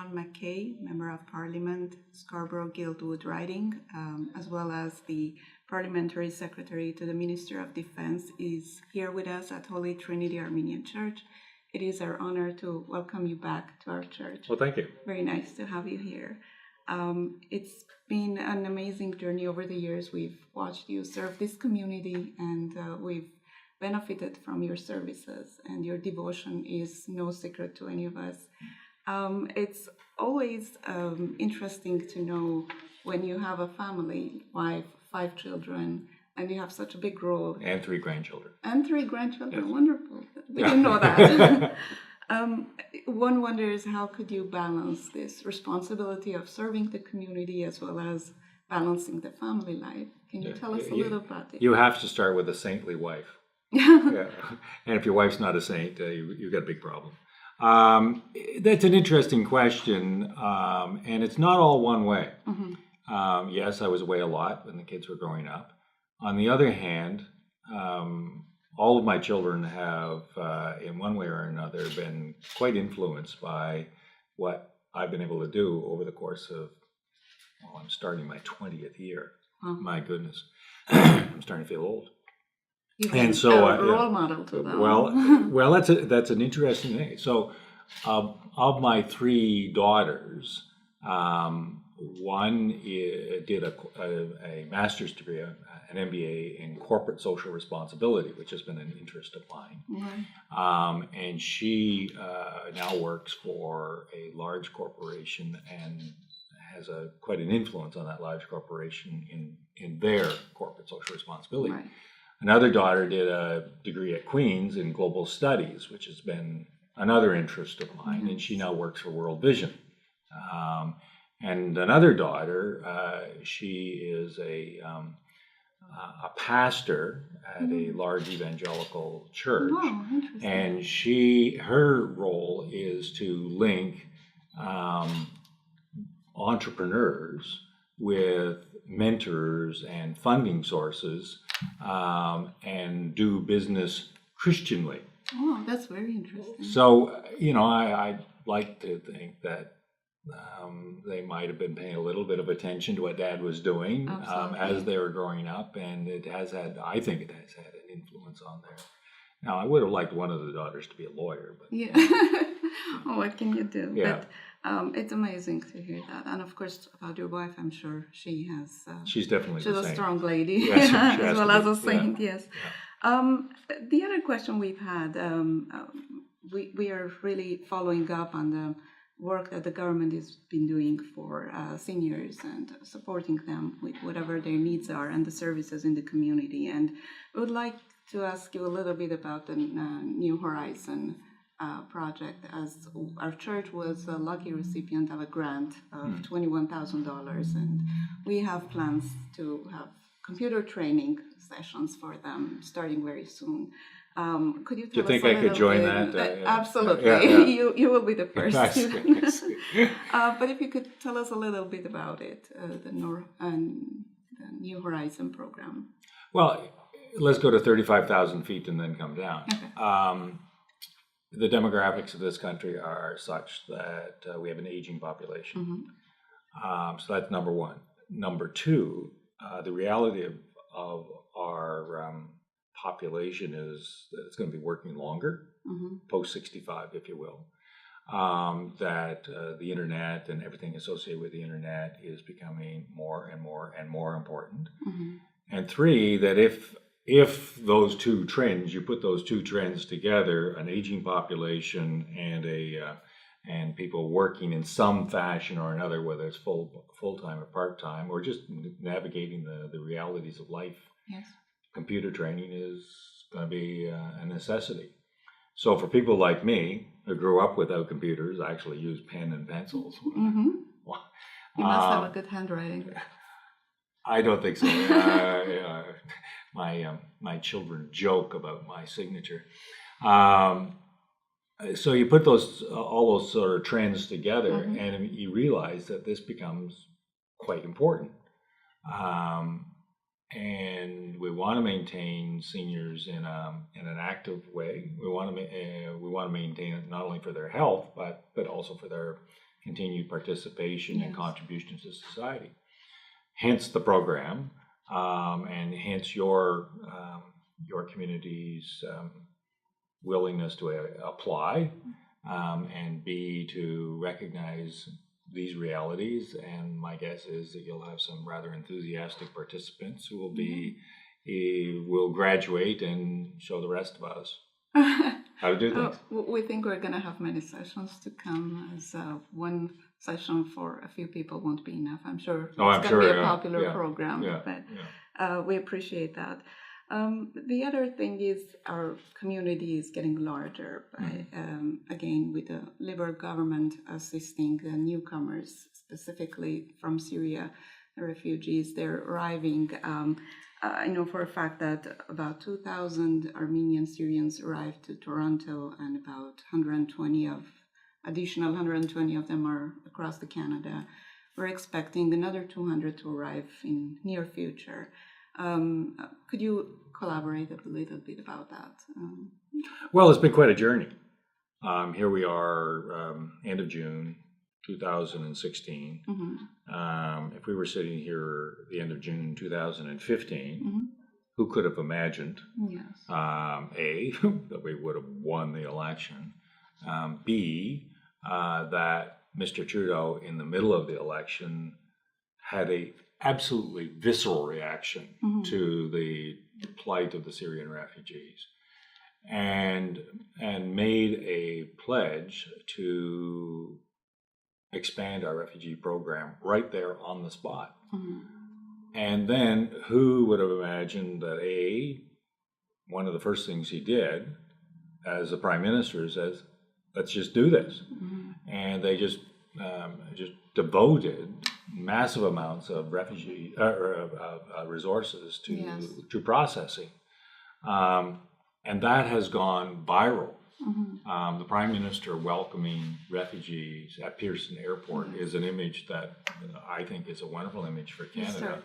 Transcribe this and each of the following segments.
McKay, Member of Parliament, Scarborough-Guildwood riding, as well as the Parliamentary Secretary to the Minister of Defense, is here with us at Holy Trinity Armenian Church. It is our honor to welcome you back to our church. Well, thank you. Very nice to have you here. It's been an amazing journey over the years. We've watched you serve this community, and we've benefited from your services, and your devotion is no secret to any of us. It's always interesting to know when you have a family, wife, 5 children, and you have such a big role. And 3 grandchildren. And 3 grandchildren, yes. Wonderful. We didn't know that. One wonders, how could you balance this responsibility of serving the community as well as balancing the family life? Can you tell us a little about it? You have to start with a saintly wife. Yeah. And if your wife's not a saint, you've got a big problem. That's an interesting question, and it's not all one way. Mm-hmm. Yes, I was away a lot when the kids were growing up. On the other hand, all of my children have, in one way or another, been quite influenced by what I've been able to do over the course of, well, I'm starting my 20th year. Oh. My goodness. I'm starting to feel old. And so a role model to them. Well, that's an interesting thing. So, of my 3 daughters, one did a master's degree, an MBA in corporate social responsibility, which has been an interest of mine. Mm-hmm. And she now works for a large corporation and has quite an influence on that large corporation in their corporate social responsibility. Right. Another daughter did a degree at Queen's in global studies, which has been another interest of mine, mm-hmm. and she now works for World Vision. And another daughter, she is a pastor at a large evangelical church, and her role is to link entrepreneurs with mentors and funding sources, and do business Christianly. Oh, that's very interesting. So, I like to think that they might have been paying a little bit of attention to what Dad was doing as they were growing up, and I think it has had an influence on there. Now, I would have liked one of the daughters to be a lawyer, but yeah. Well, what can you do? Yeah. But it's amazing to hear that, and of course about your wife, I'm sure she has. She's definitely she's a saint. Strong lady, yes, as well as a saint. Yeah. Yes. Yeah. The other question we've had, we are really following up on the work that the government has been doing for seniors and supporting them with whatever their needs are and the services in the community. And we would like to ask you a little bit about the New Horizon project, as our church was a lucky recipient of a grant of $21,000, and we have plans to have computer training sessions for them starting very soon. Could you tell us Do you think I could join bit? that? Absolutely. Yeah. You will be the first. Nice. But if you could tell us a little bit about it, the New Horizon program. Well, let's go to 35,000 feet and then come down. Okay. The demographics of this country are such that we have an aging population. Mm-hmm. So that's number one. Number two, the reality of our population is that it's going to be working longer, mm-hmm. post 65, if you will. That the internet and everything associated with the internet is becoming more and more and more important. Mm-hmm. And 3, that if those 2 trends, you put those 2 trends together, an aging population and people working in some fashion or another, whether it's full-time or part-time, or just navigating the realities of life, yes. Computer training is going to be a necessity. So for people like me, who grew up without computers, I actually use pen and pencils. Mm-hmm. You must have a good handwriting. I don't think so. My children joke about my signature. So you put all those sort of trends together, mm-hmm. and you realize that this becomes quite important. And we want to maintain seniors in an active way. We want to maintain it not only for their health, but also for their continued participation and Yes. contribution to society. Hence the program, and hence your community's willingness to apply, and B, to recognize these realities. And my guess is that you'll have some rather enthusiastic participants who will graduate and show the rest of us how to do things. We think we're going to have many sessions to come, as one session for a few people won't be enough. I'm sure it's going to be a popular program, but we appreciate that. The other thing is our community is getting larger by, again, with the Liberal government assisting the newcomers, specifically from Syria, the refugees. They're arriving. I know for a fact that about 2,000 Armenian Syrians arrived to Toronto, and about 120 of them are across the Canada. We're expecting another 200 to arrive in near future. Could you collaborate a little bit about that? Well, it's been quite a journey. Here we are, end of June 2016. If we were sitting here at the end of June 2015, who could have imagined, A, that we would have won the election, B, that Mr. Trudeau, in the middle of the election, had a absolutely visceral reaction to the plight of the Syrian refugees, and made a pledge to expand our refugee program right there on the spot. And then who would have imagined that one of the first things he did as the Prime Minister says, let's just do this. And they just devoted massive amounts of refugee resources to processing, and that has gone viral. The Prime Minister welcoming refugees at Pearson Airport is an image that I think is a wonderful image for Canada.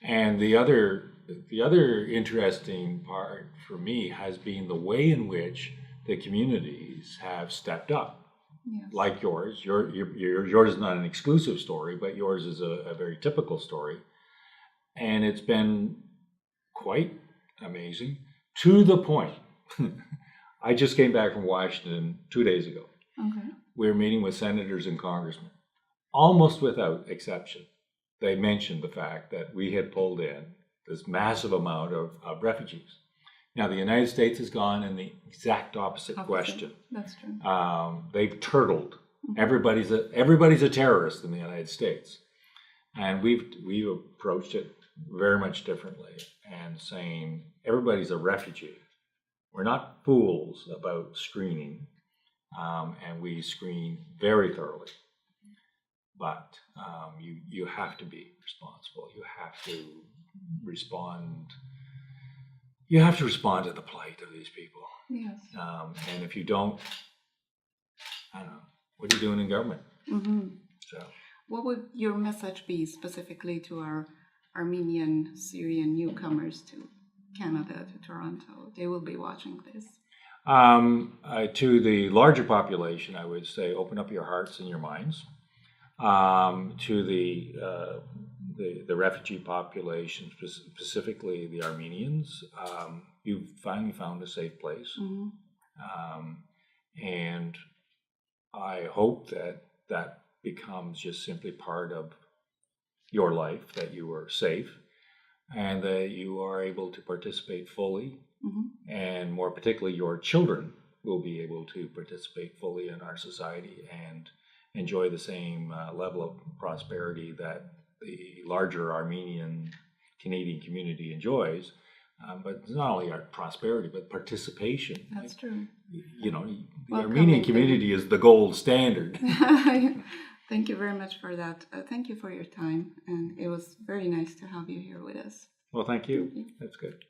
And the other interesting part for me has been the way in which the communities have stepped up. Like yours. Yours is not an exclusive story, but yours is a very typical story. And it's been quite amazing, to the point. I just came back from Washington 2 days ago. We were meeting with senators and congressmen. Almost without exception, they mentioned the fact that we had pulled in this massive amount of refugees. Now, the United States has gone in the exact opposite question. That's true. They've turtled. Everybody's a terrorist in the United States, and we've approached it very much differently, and saying everybody's a refugee. We're not fools about screening, and we screen very thoroughly. But you have to be responsible. You have to respond. You have to respond to the plight of these people. Yes. And if you don't, I don't know, what are you doing in government? So, what would your message be specifically to our Armenian Syrian newcomers to Canada, to Toronto? They will be watching this. To the larger population, I would say open up your hearts and your minds. To the refugee population, specifically the Armenians, you've finally found a safe place. And I hope that becomes just simply part of your life, that you are safe and that you are able to participate fully. And more particularly, your children will be able to participate fully in our society and enjoy the same level of prosperity that the larger Armenian Canadian community enjoys. But it's not only our prosperity, but participation. That's true. You know, the Armenian community is the gold standard. Thank you very much for that. Thank you for your time, and it was very nice to have you here with us. Well, thank you. That's good.